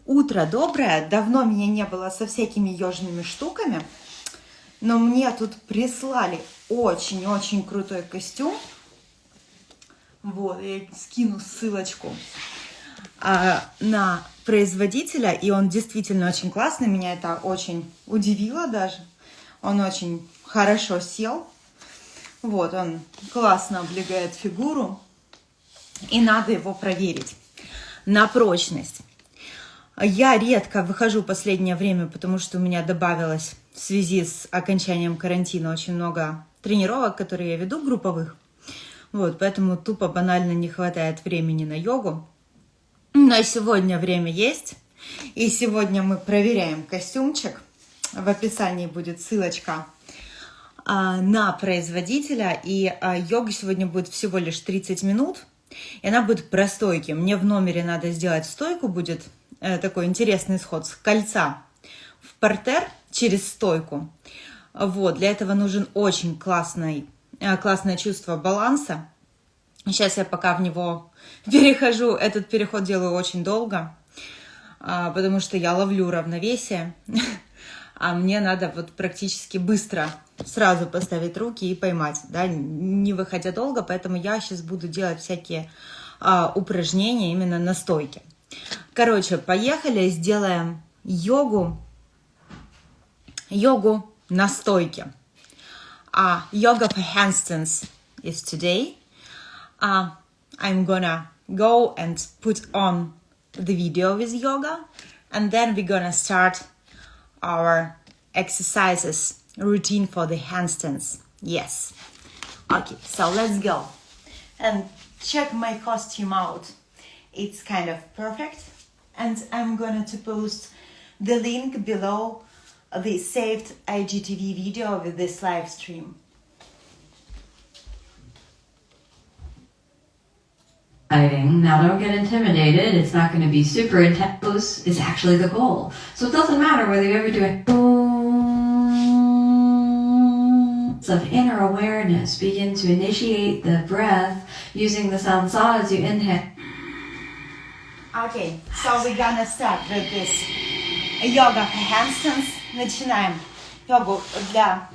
Утро доброе, давно меня не было со всякими ёжными штуками, но мне тут прислали очень-очень крутой костюм. Вот, я скину ссылочку на производителя, и он действительно очень классный, меня это очень удивило даже. Он очень хорошо сел, вот, он классно облегает фигуру, и надо его проверить на прочность. Я редко выхожу в последнее время, потому что у меня добавилось в связи с окончанием карантина очень много тренировок, которые я веду, групповых. Вот, поэтому тупо банально не хватает времени на йогу. Но сегодня время есть. И сегодня мы проверяем костюмчик. В описании будет ссылочка на производителя. И йога сегодня будет всего лишь 30 минут. И она будет про стойки. Мне в номере надо сделать стойку. Будет такой интересный исход с кольца в партер через стойку. Вот, для этого нужен очень классное чувство баланса. Сейчас я пока в него перехожу. Этот переход делаю очень долго, потому что я ловлю равновесие. А мне надо вот практически быстро сразу поставить руки и поймать, да, не выходя долго. Поэтому я сейчас буду делать всякие упражнения именно на стойке. Короче, поехали, сделаем йогу на стойке. Yoga for handstands is today. I'm gonna go and put on the video with yoga, and then we're gonna start our exercises routine for the handstands. Yes. Okay, so let's go. And check my costume out. It's kind of perfect. And I'm going to post the link below the saved IGTV video with this live stream. Now don't get intimidated. It's not going to be super intense. It's actually the goal. So it doesn't matter whether you ever do it. Of inner awareness. Begin to initiate the breath using the sound sa as you inhale. Okay, so we're gonna start with this yoga for handstands. Начинаем йогу для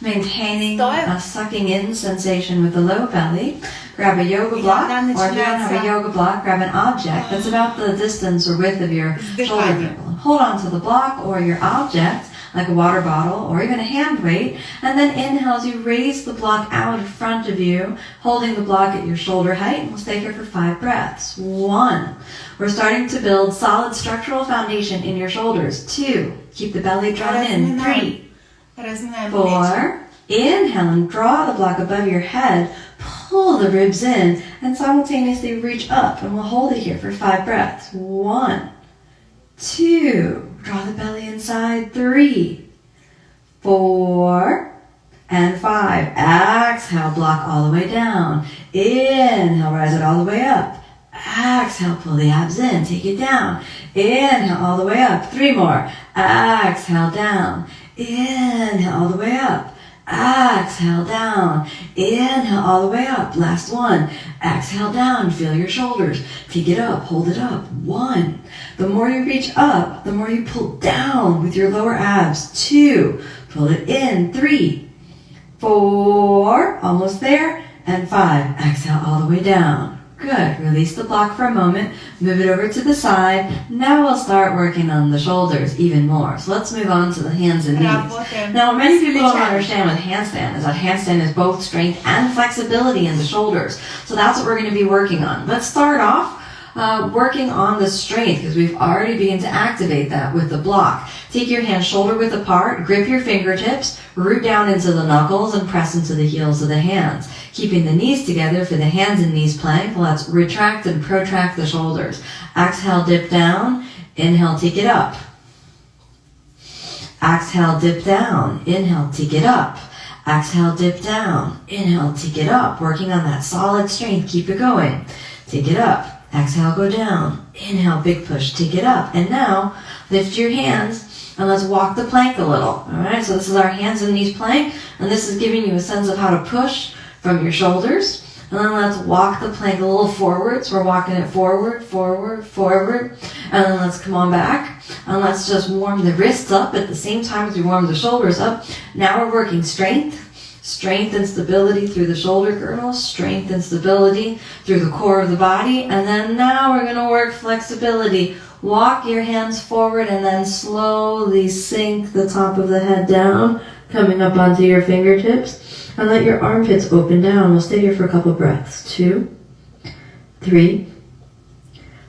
Maintaining a sucking in sensation with the low belly. Grab a yoga block, or if you don't have a yoga block, grab an object that's about the distance or width of your shoulder girdle. Hold on to the block or your object, like a water bottle or even a hand weight, and then inhale as you raise the block out in front of you, holding the block at your shoulder height, and we'll stay here for 5 breaths. 1. We're starting to build solid structural foundation in your shoulders. 2. Keep the belly drawn in. 3. 4. Inhale and draw the block above your head. Pull the ribs in and simultaneously reach up, and we'll hold it here for 5 breaths. 1, 2. Draw the belly inside. 3, 4, and 5. Exhale, block all the way down. Inhale, rise it all the way up. Exhale, pull the abs in, take it down. Inhale, all the way up. 3 more. Exhale, down. Inhale, all the way up. Exhale, down. Inhale, all the way up. Last one. Exhale, down. Feel your shoulders. Take it up. Hold it up. 1. The more you reach up, the more you pull down with your lower abs. 2. Pull it in. 3, 4. Almost there. And 5. Exhale, all the way down. Good. Release the block for a moment. Move it over to the side. Now we'll start working on the shoulders even more. So let's move on to the hands and knees. Now, what many people don't understand with handstand is that handstand is both strength and flexibility in the shoulders. So that's what we're going to be working on. Let's start off working on the strength, because we've already begun to activate that with the block. Take your hands shoulder width apart, grip your fingertips, root down into the knuckles, and press into the heels of the hands. Keeping the knees together for the hands and knees plank, let's retract and protract the shoulders. Exhale, dip down. Inhale, take it up. Exhale, dip down. Inhale, take it up. Exhale, dip down. Inhale, take it up. Working on that solid strength. Keep it going. Take it up. Exhale, go down. Inhale, big push. Take it up. And now, lift your hands and let's walk the plank a little. All right, so this is our hands and knees plank, and this is giving you a sense of how to push from your shoulders And then let's walk the plank a little forward. So we're walking it forward, forward, forward. And then let's come on back. And let's just warm the wrists up at the same time as we warm the shoulders up. Now we're working strength. Strength and stability through the shoulder girdles. Strength and stability through the core of the body. And then now we're going to work flexibility. Walk your hands forward and then slowly sink the top of the head down, coming up onto your fingertips. And let your armpits open down. We'll stay here for a couple breaths. 2, 3,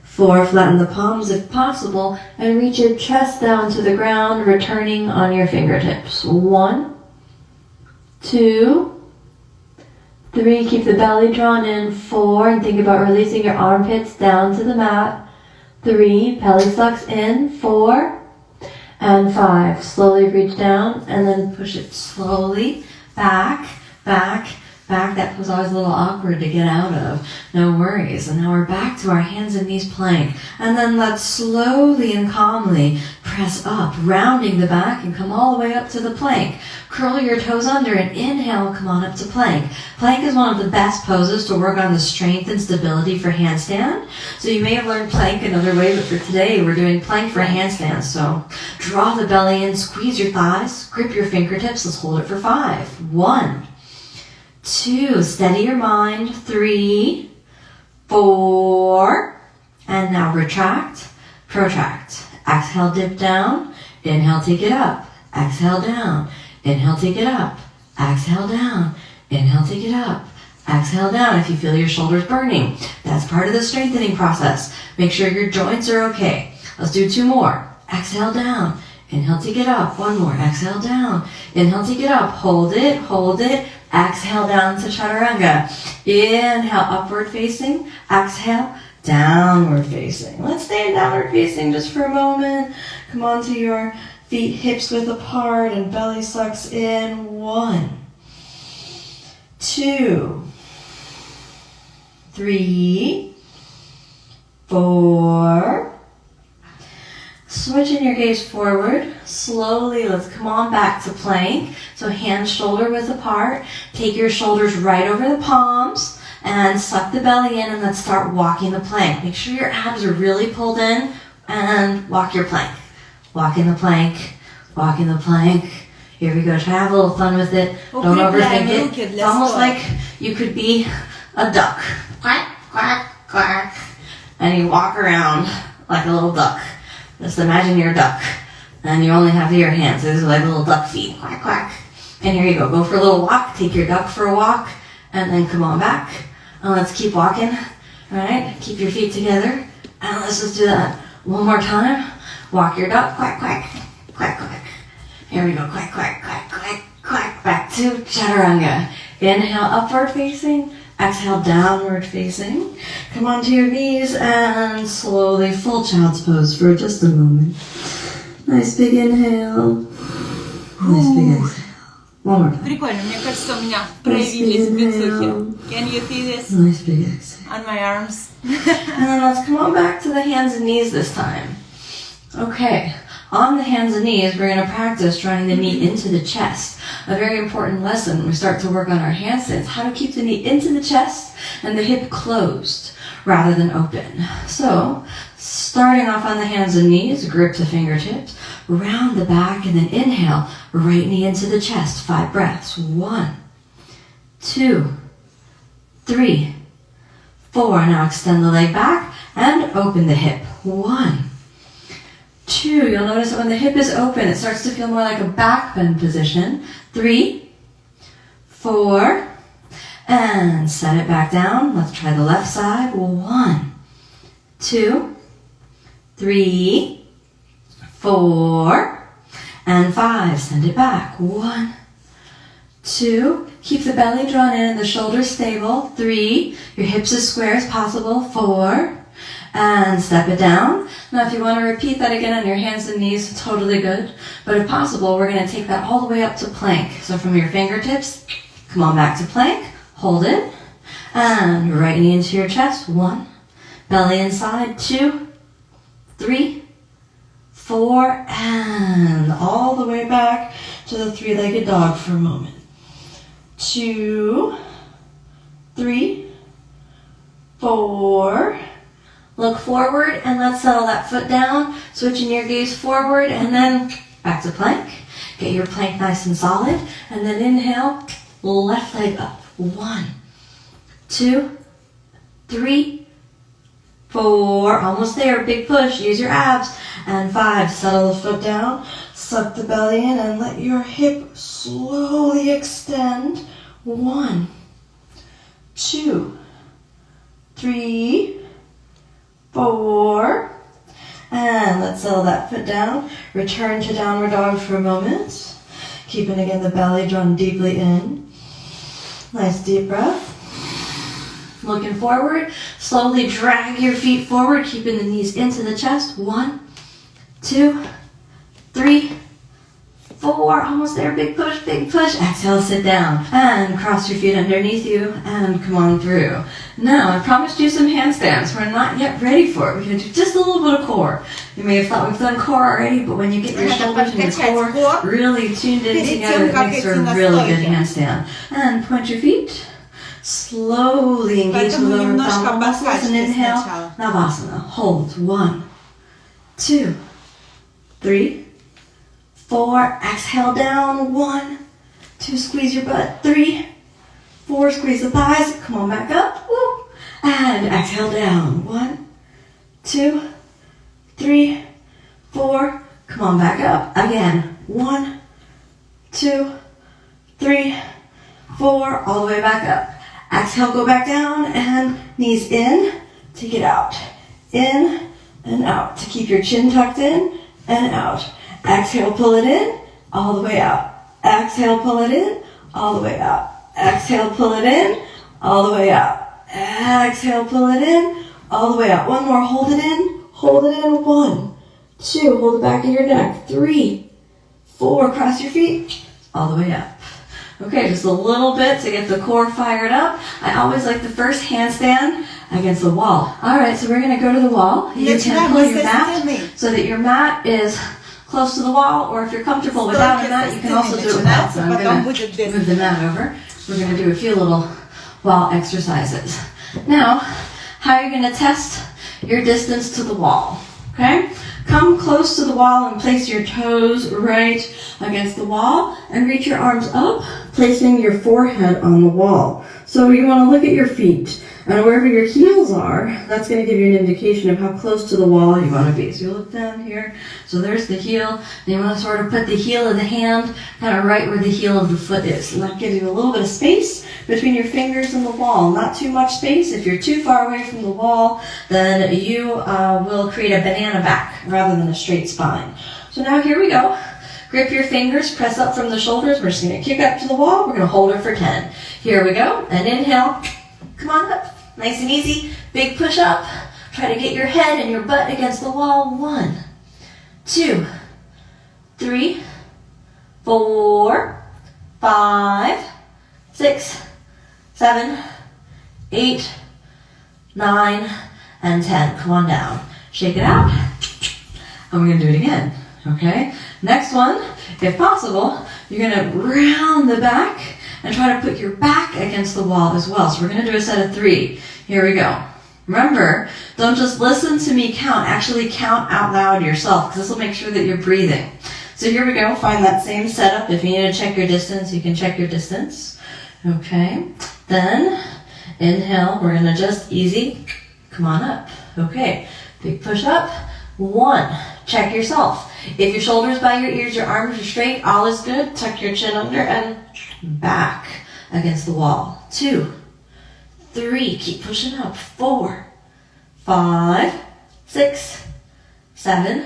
4. Flatten the palms if possible. And reach your chest down to the ground, returning on your fingertips. 1, 2, 3. Keep the belly drawn in. 4. And think about releasing your armpits down to the mat. 3. Pelvis sucks in. 4. And 5. Slowly reach down and then push it slowly back, back, back. That was always a little awkward to get out of. No worries. And now we're back to our hands and knees plank. And then let's slowly and calmly press up, rounding the back and come all the way up to the plank. Curl your toes under and inhale, come on up to plank. Plank is one of the best poses to work on the strength and stability for handstand. So you may have learned plank another way, but for today we're doing plank for handstand. So draw the belly in, squeeze your thighs, grip your fingertips. Let's hold it for 5. 1, 2, steady your mind. 3, 4, and now retract, protract. Exhale, dip down. Inhale, take it up. Exhale, down. Inhale, take it up. Exhale, down. Inhale, take it up. Exhale, down. If you feel your shoulders burning, that's part of the strengthening process. Make sure your joints are okay. Let's do 2 more. Exhale, down. Inhale, take it up. 1 more. Exhale, down. Inhale, take it up. Hold it, hold it. Exhale, down to chaturanga. Inhale, upward facing. Exhale, downward facing. Let's stay in downward facing just for a moment. Come onto your feet, hips width apart, and belly sucks in. 1, 2, 3, 4. Switching your gaze forward. Slowly, let's come on back to plank. So hands shoulder width apart. Take your shoulders right over the palms and suck the belly in, and let's start walking the plank. Make sure your abs are really pulled in and walk your plank. Walking the plank, walking the plank. Here we go. Try to have a little fun with it. Don't overthink it. It's almost like you could be a duck. Quack, quack, quack. And you walk around like a little duck. Just imagine you're a duck. And you only have your hands. These are like little duck feet. Quack, quack. And here you go. Go for a little walk. Take your duck for a walk. And then come on back. And let's keep walking. All right? Keep your feet together. And let's just do that one more time. Walk your duck. Quack, quack. Quack, quack. Here we go. Quack, quack, quack, quack, quack. Back to chaturanga. Inhale, upward facing. Exhale, downward facing. Come onto your knees and slowly full child's pose for just a moment. Nice big inhale. Nice big exhale. One more time. Прикольно. Мне кажется, у меня проявились бицухи. Can you see this? Nice big exhale. On my arms. And then let's come on back to the hands and knees this time. Okay. On the hands and knees, we're going to practice drawing the knee into the chest. A very important lesson when we start to work on our handstands, how to keep the knee into the chest and the hip closed rather than open. So, starting off on the hands and knees, grip the fingertips, round the back, and then inhale, right knee into the chest. 5 breaths. 1, 2, 3, 4. Now extend the leg back and open the hip. 1, 2, you'll notice that when the hip is open, it starts to feel more like a back bend position. 3, 4, and set it back down. Let's try the left side. 1, 2, 3, 4, and 5. Send it back. 1, 2, keep the belly drawn in and the shoulders stable. 3, your hips as square as possible. 4, and step it down. Now if you want to repeat that again on your hands and knees, totally good. But if possible, we're going to take that all the way up to plank. So from your fingertips, come on back to plank, hold it, and right knee into your chest. 1, belly inside. 2, 3, 4, and all the way back to the 3-legged dog for a moment. 2, 3, 4. Look forward and let's settle that foot down. Switching your gaze forward and then back to plank. Get your plank nice and solid. And then inhale, left leg up. 1, 2, 3, 4. Almost there. Big push. Use your abs. And 5. Settle the foot down. Suck the belly in and let your hip slowly extend. 1, 2, 3, 4. And let's settle that foot down. Return to downward dog for a moment. Keeping again the belly drawn deeply in. Nice deep breath. Looking forward. Slowly drag your feet forward, keeping the knees into the chest. 1, 2, 3, 4. Almost there. Big push, big push. Exhale, sit down. And cross your feet underneath you and come on through. Now, I promised you some handstands. We're not yet ready for it. We're going to do just a little bit of core. You may have thought we've done core already, but when you get your shoulders and your core really tuned in together, it makes for a really good handstand. And point your feet. Slowly engage the lower abdominal muscles and inhale. Navasana. Hold. 1, 2, 3, 4. Exhale down. 1, 2. Squeeze your butt. 3, 4. Squeeze the thighs. Come on back up. Woo. And exhale down. 1, 2, 3, 4. Come on back up. Again. 1, 2, 3, 4. All the way back up. Exhale, go back down and knees in. Take it out. In and out. To keep your chin tucked in and out. Exhale, pull it in. All the way out. Exhale, pull it in. All the way out. Exhale, pull it in. All the way out. Exhale, pull it in. All the way out. One more. Hold it in. Hold it in. 1, 2. Hold the back of your neck. 3, 4. Cross your feet. All the way up. Okay, just a little bit to get the core fired up. I always like the first handstand against the wall. All right, so we're going to go to the wall. You can pull your mat so that your mat is close to the wall, or if you're comfortable without a mat, you can also do it without. So I'm going to move the mat over. We're going to do a few little wall exercises. Now, how are you going to test your distance to the wall? Okay? Come close to the wall and place your toes right against the wall and reach your arms up, placing your forehead on the wall. So you want to look at your feet, and wherever your heels are, that's going to give you an indication of how close to the wall you want to be. So you look down here, so there's the heel, and you want to sort of put the heel of the hand kind of right where the heel of the foot is. And that gives you a little bit of space between your fingers and the wall. Not too much space. If you're too far away from the wall, then you will create a banana back rather than a straight spine. So now here we go. Grip your fingers, press up from the shoulders. We're just going to kick up to the wall. We're going to hold it for 10. Here we go. And inhale. Come on up. Nice and easy. Big push up. Try to get your head and your butt against the wall. 1, 2, 3, 4, 5, 6, 7, 8, 9, and 10. Come on down. Shake it out. And we're going to do it again. Okay? Next one, if possible, you're going to round the back and try to put your back against the wall as well. So we're going to do a set of 3. Here we go. Remember, don't just listen to me count. Actually count out loud yourself, because this will make sure that you're breathing. So here we go. Find that same setup. If you need to check your distance, you can check your distance. Okay. Then, inhale. We're going to just easy. Come on up. Okay. Big push up. 1. Check yourself. If your shoulders by your ears, your arms are straight, all is good. Tuck your chin under and back against the wall. 2, 3, keep pushing up. 4, 5, 6, 7,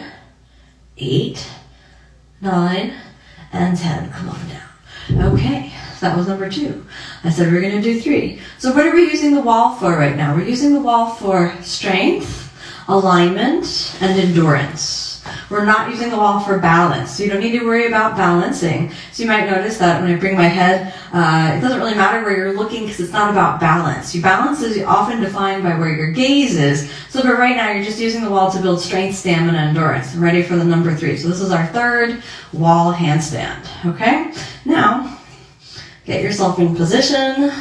8, 9, and 10. Come on down. Okay, that was number 2. I said we're going to do 3. So what are we using the wall for right now? We're using the wall for strength, alignment, and endurance. We're not using the wall for balance. So you don't need to worry about balancing. So you might notice that when I bring my head, it doesn't really matter where you're looking because it's not about balance. Your balance is often defined by where your gaze is. So but right now you're just using the wall to build strength, stamina, endurance. I'm ready for the number 3. So this is our 3rd wall handstand. Okay? Now, get yourself in position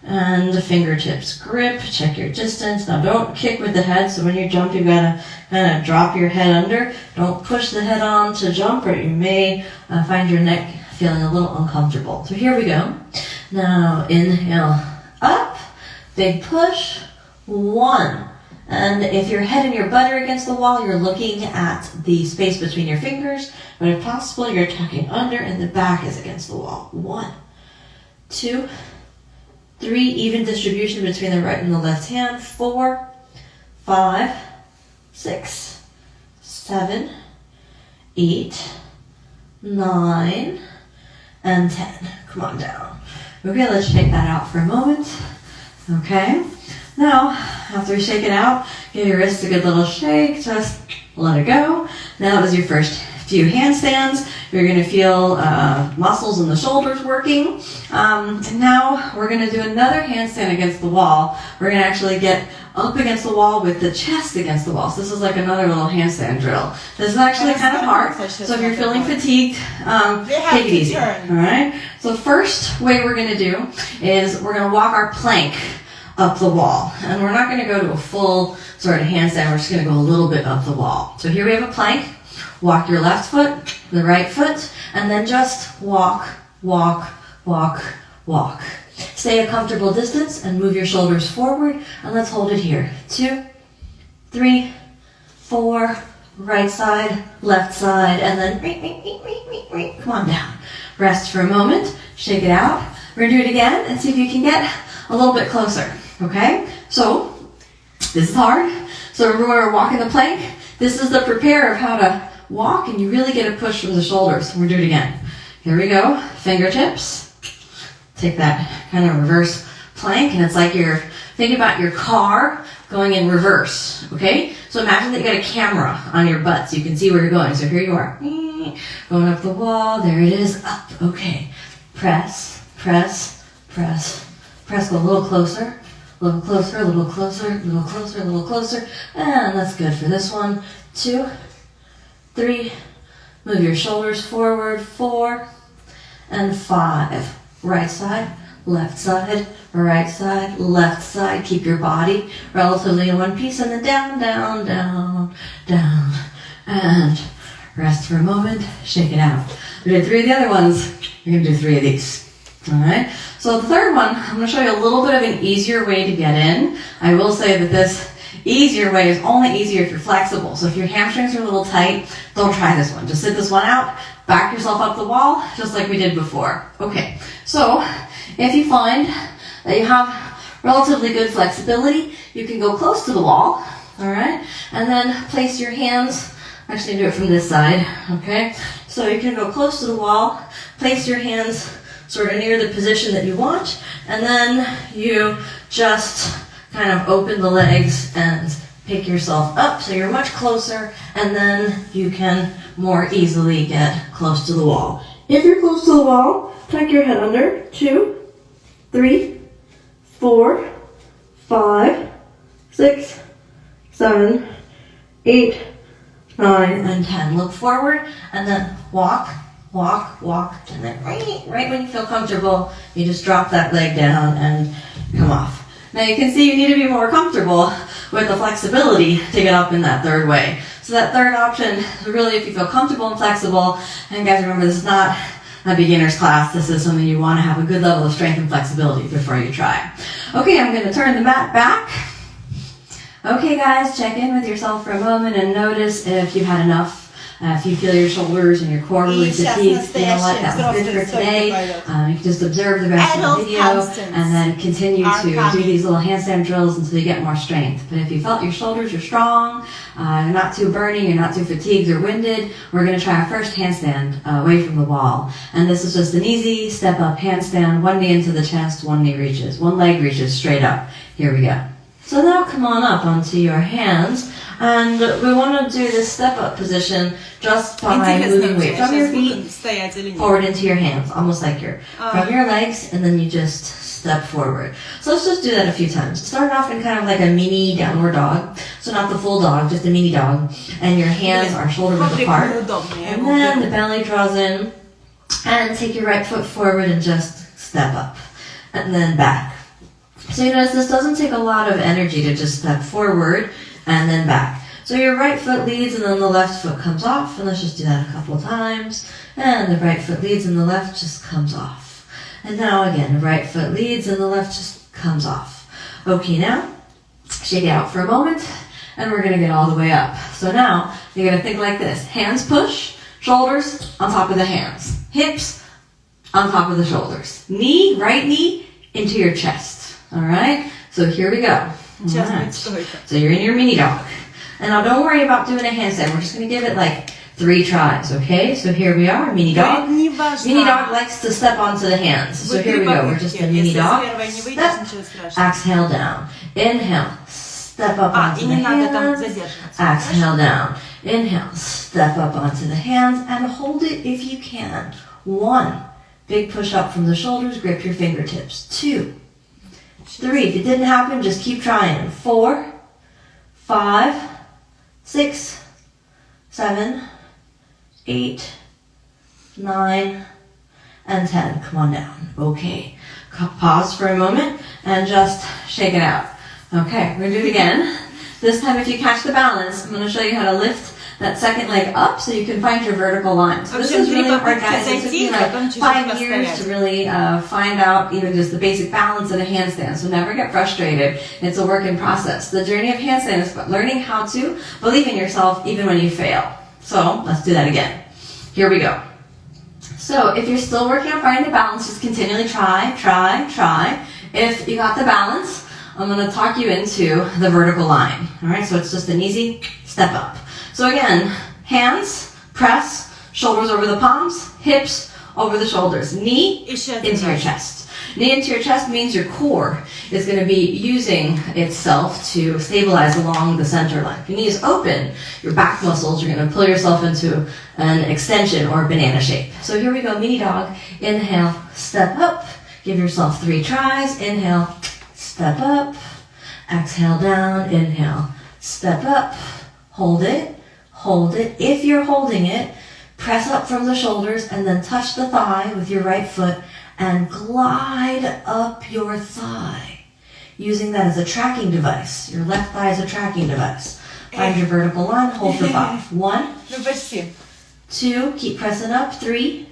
and the fingertips grip. Check your distance. Now don't kick with the head, so when you jump you gotta kind of drop your head under. Don't push the head on to jump or you may find your neck feeling a little uncomfortable. So here we go. Now inhale up, big push, 1. And if your head and your butt are against the wall, you're looking at the space between your fingers, but if possible, you're tucking under and the back is against the wall. 1, 2, 3, even distribution between the right and the left hand. 4, 5, 6, 7, 8, 9, and 10. Come on down. Okay, let's shake that out for a moment. Okay. Now, after you shake it out, give your wrists a good little shake, just let it go. Now that was your first few handstands. You're going to feel muscles in the shoulders working. And now we're going to do another handstand against the wall. We're going to actually get up against the wall with the chest against the wall. So this is like another little handstand drill. This is actually kind of hard. So if you're feeling fatigued, take it easy. All right. So the first way we're going to do is we're going to walk our plank up the wall. And we're not going to go to a full sort of handstand. We're just going to go a little bit up the wall. So here we have a plank. Walk your left foot, the right foot, and then just walk, walk, walk, walk. Stay a comfortable distance and move your shoulders forward. And let's hold it here. 2, 3, 4, right side, left side, and then come on down. Rest for a moment. Shake it out. We're going to do it again and see if you can get a little bit closer. Okay, so this is hard. So remember when we're walking the plank, this is the prepare of how to walk and you really get a push from the shoulders. We'll do it again. Here we go, fingertips. Take that kind of reverse plank and it's like you're thinking about your car going in reverse, okay? So imagine that you got a camera on your butt so you can see where you're going. So here you are, going up the wall, there it is, up, okay. Press, press, press, press, go a little closer. A little closer, a little closer, a little closer, a little closer. And that's good for this one. 2, 3. Move your shoulders forward. 4 and 5. Right side, left side, right side, left side. Keep your body relatively in one piece. And then down, down, down, down. And rest for a moment. Shake it out. We did 3 of the other ones. You're going to do 3 of these. All right. So the third one, I'm going to show you a little bit of an easier way to get in. I will say that this easier way is only easier if you're flexible. So if your hamstrings are a little tight, don't try this one. Just sit this one out, back yourself up the wall, just like we did before. Okay. So if you find that you have relatively good flexibility, you can go close to the wall. All right. And then place your hands, actually do it from this side. Okay. So you can go close to the wall, place your hands sort of near the position that you want, and then you just kind of open the legs and pick yourself up so you're much closer, and then you can more easily get close to the wall. If you're close to the wall, tuck your head under. 2, 3, 4, 5, 6, 7, 8, 9, and 10. Look forward, and then walk, walk, walk, and then right when you feel comfortable, you just drop that leg down and come off. Now you can see you need to be more comfortable with the flexibility to get up in that third way. So that third option, really if you feel comfortable and flexible, and guys remember this is not a beginner's class, this is something you want to have a good level of strength and flexibility before you try. Okay, I'm going to turn the mat back. Okay guys, check in with yourself for a moment and notice if you've had enough. If you feel your shoulders and your core really fatigued, you know what, that was good for today. You can just observe the rest of the video and then continue to do these little handstand drills until you get more strength. But if you felt your shoulders are strong, you're not too burning, you're not too fatigued or winded, we're going to try our first handstand away from the wall. And this is just an easy step up handstand, one knee into the chest, one knee reaches, one leg reaches straight up. Here we go. So now come on up onto your hands, and we want to do this step-up position just by moving weight from your feet forward into your hands, almost like you're from your legs, and then you just step forward. So let's just do that a few times. Start off in kind of like a mini downward dog, so not the full dog, just a mini dog, and your hands are shoulder width apart, and then the belly draws in, and take your right foot forward and just step up, and then back. So you notice this doesn't take a lot of energy to just step forward and then back. So your right foot leads and then the left foot comes off. And let's just do that a couple times. And the right foot leads and the left just comes off. And now again, the right foot leads and the left just comes off. Okay, now shake it out for a moment and we're gonna get all the way up. So now you're gonna think like this. Hands push, shoulders on top of the hands. Hips on top of the shoulders. Knee, right knee into your chest. All right? So here we go. Right. So you're in your mini dog. And now don't worry about doing a handstand. We're just going to give it like 3 tries, okay? So here we are, mini dog. Mini dog likes to step onto the hands. So here we go. We're just in mini dog. Step. Exhale down. Inhale. Step up onto the hands. Exhale down. Inhale. Step up onto the hands and hold it if you can. 1. Big push up from the shoulders. Grip your fingertips. 2. 3. If it didn't happen, just keep trying. 4. 5. 6, 7, 8, 9, and 10. Come on down. Okay. Pause for a moment and just shake it out. Okay, we're going to do it again. This time, if you catch the balance, I'm going to show you how to lift that second leg up so you can find your vertical line. So this is really hard, guys. It took me like 5 years to really find out even just the basic balance in a handstand. So never get frustrated. It's a work in process. The journey of handstand is about learning how to believe in yourself even when you fail. So let's do that again. Here we go. So if you're still working on finding the balance, just continually try. If you got the balance, I'm going to talk you into the vertical line. All right, so it's just an easy step up. So again, hands, press, shoulders over the palms, hips over the shoulders, knee into your chest. Knee into your chest means your core is going to be using itself to stabilize along the center line. If your knee is open, your back muscles are going to pull yourself into an extension or banana shape. So here we go, mini dog. Inhale, step up. Give yourself 3 tries. Inhale, step up. Exhale down. Inhale, step up. Hold it. Hold it. If you're holding it, press up from the shoulders and then touch the thigh with your right foot and glide up your thigh, using that as a tracking device. Your left thigh is a tracking device. Find your vertical line, hold for 5. 1, 2, keep pressing up. 3,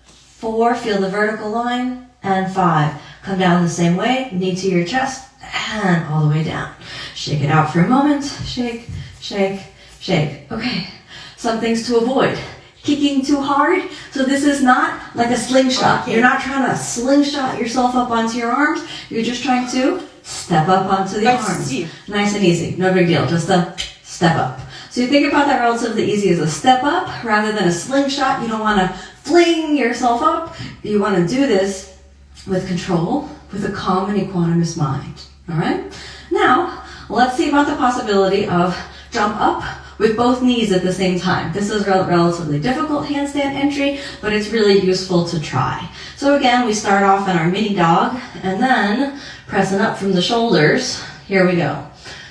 4, feel the vertical line, and 5. Come down the same way, knee to your chest, and all the way down. Shake it out for a moment. Shake, shake, shake. Okay, some things to avoid. Kicking too hard. So this is not like a slingshot. Okay. You're not trying to slingshot yourself up onto your arms. You're just trying to step up onto the arms. Nice and easy. No big deal. Just a step up. So you think about that relatively easy as a step up rather than a slingshot. You don't want to fling yourself up. You want to do this with control, with a calm and equanimous mind. All right? Now, let's see about the possibility of jump up with both knees at the same time. This is a relatively difficult handstand entry, but it's really useful to try. So again, we start off in our mini dog, and then pressing up from the shoulders. Here we go.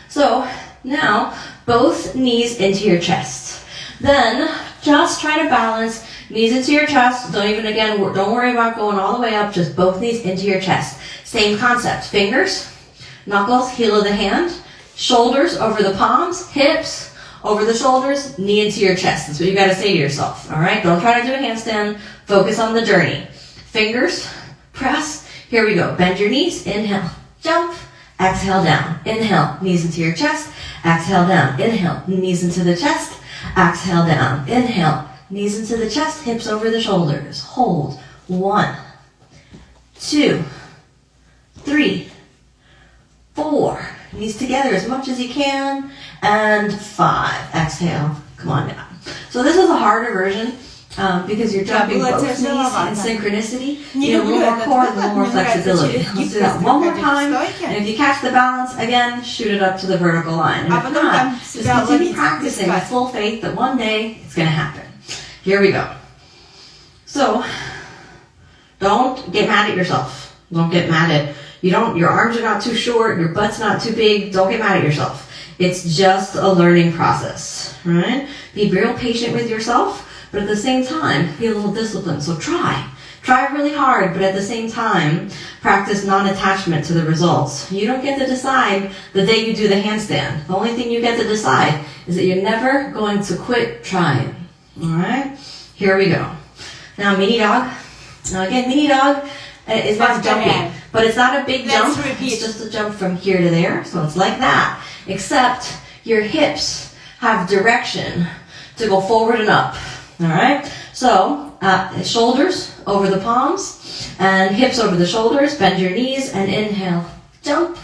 So now, both knees into your chest. Then, just try to balance knees into your chest. Don't worry about going all the way up, just both knees into your chest. Same concept. Fingers, knuckles, heel of the hand, shoulders over the palms, hips, over the shoulders, knee into your chest. That's what you got to say to yourself, all right? Don't try to do a handstand. Focus on the journey. Fingers, press. Here we go. Bend your knees. Inhale, jump. Exhale down. Inhale, knees into your chest. Exhale down. Inhale, knees into the chest. Exhale down. Inhale, knees into the chest, hips over the shoulders. Hold. 1, 2, 3, 4. Knees together as much as you can. And 5. Exhale. Come on down. So this is a harder version because you're jumping both knees in synchronicity. You need a little more core, a little more flexibility. Let's do that one more time. And if you catch the balance, again, shoot it up to the vertical line. And if not, just continue practicing with full faith that one day it's going to happen. Here we go. So don't get mad at yourself. Don't get mad at your arms are not too short, your butt's not too big. Don't get mad at yourself. It's just a learning process, right? Be real patient with yourself, but at the same time, be a little disciplined. So try. Try really hard, but at the same time, practice non-attachment to the results. You don't get to decide the day you do the handstand. The only thing you get to decide is that you're never going to quit trying. Alright? Here we go. Now, mini dog. Now again, mini dog is not jumping, but it's not a big jump. It's just a jump from here to there. So it's like that, except your hips have direction to go forward and up. Alright? So, shoulders over the palms and hips over the shoulders. Bend your knees and inhale, jump.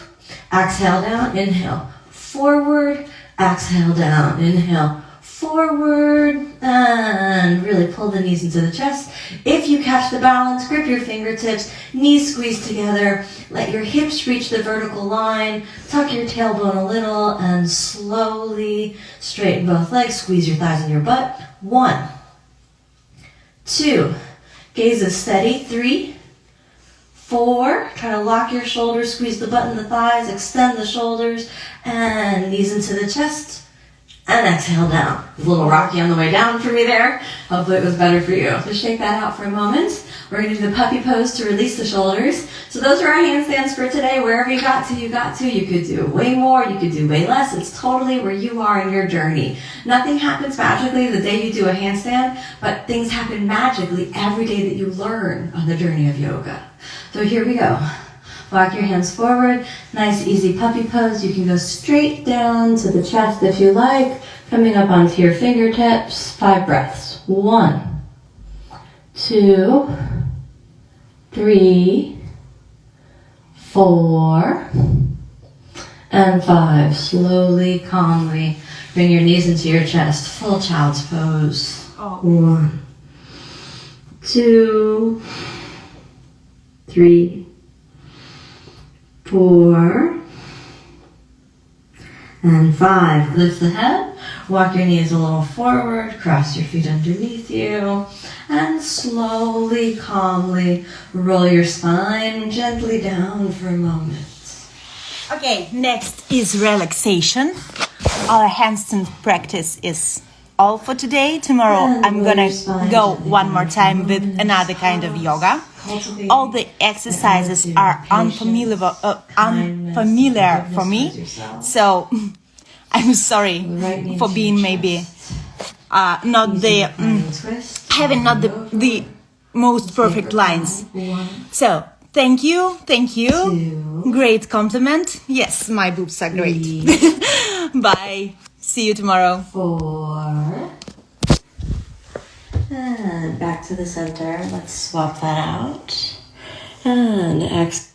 Exhale down, inhale, forward. Exhale down, inhale, forward, and really pull the knees into the chest. If you catch the balance, grip your fingertips, knees squeeze together, let your hips reach the vertical line, tuck your tailbone a little, and slowly straighten both legs, squeeze your thighs in your butt. 1, 2, gaze is steady. 3, 4, try to lock your shoulders, squeeze the butt in the thighs, extend the shoulders, and knees into the chest. And exhale down. A little rocky on the way down for me there. Hopefully it was better for you. So shake that out for a moment. We're going to do the puppy pose to release the shoulders. So those are our handstands for today. Wherever you got to, you got to. You could do way more. You could do way less. It's totally where you are in your journey. Nothing happens magically the day you do a handstand, but things happen magically every day that you learn on the journey of yoga. So here we go. Walk your hands forward. Nice, easy puppy pose. You can go straight down to the chest if you like. Coming up onto your fingertips. 5 breaths. 1, 2, 3, 4, and 5. Slowly, calmly, bring your knees into your chest. Full child's pose. 1, 2, 3, 4, and 5. Lift the head, walk your knees a little forward, cross your feet underneath you, and slowly, calmly roll your spine gently down for a moment. Okay, next is relaxation. Our handstand practice is all for today. Tomorrow I'm gonna go one more time with another kind of yoga. All the exercises are unfamiliar for me, so I'm sorry for being maybe not the having not the most perfect lines. So thank you, great compliment. Yes, my boobs are great. Bye. See you tomorrow. 4. And back to the center. Let's swap that out. And exhale.